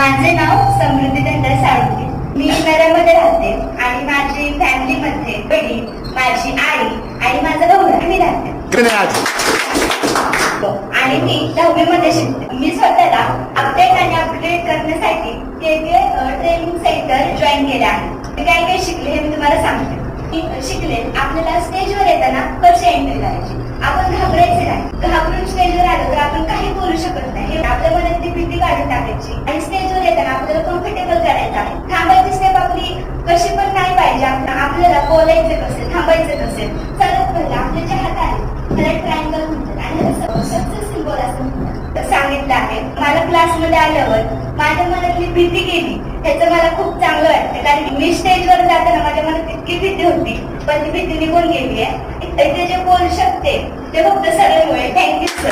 माझे नाव समृद्धी धनराज साळुंखे. मी नगरमध्ये राहते आणि माझी फॅमिलीमध्ये वडील, माझी आई आणि माझा भाऊ मी राहते. आणि मी 10वी मध्ये शिकते. मी स्वतःला अपडेट आणि अपग्रेड करण्यासाठी ट्रेनिंग सेंटर जॉईन केले आहे. मी काय काय शिकले हे मी तुम्हाला सांगते. मी शिकले आपल्याला स्टेजवर येताना कशी एंट्री करायची. आपण घाबरायचे नाही. घाबरून स्टेजवर आलो तर आपण काही बोलू शकत नाही. आपल्या मनातली भीती काढून टाकायची आणि स्टेजवर येताना आपल्याला कम्फर्टेबल करायचं आहे. थांबायची स्टेप आपली कशी पण नाही पाहिजे. आपल्याला बोलायचं कसे, थांबायचं कसे. सर्वात पहिलं आपले जे हात आहे त्याला ट्रायंगल म्हणतात आणि सक्सेस सिम्बॉल असं सांगितलं आहे. मला क्लासमध्ये आल्यावर माझ्या मनातली भीती गेली. ह्याचं मला खूप चांगलं वाटतं, कारण मी स्टेजवर जाताना माझ्या मनात इतकी भीती होती, पण ती भीती निघून गेली आहे. ते जे बोलू शकते ते फक्त सगळ्यामुळे. Thank you sir.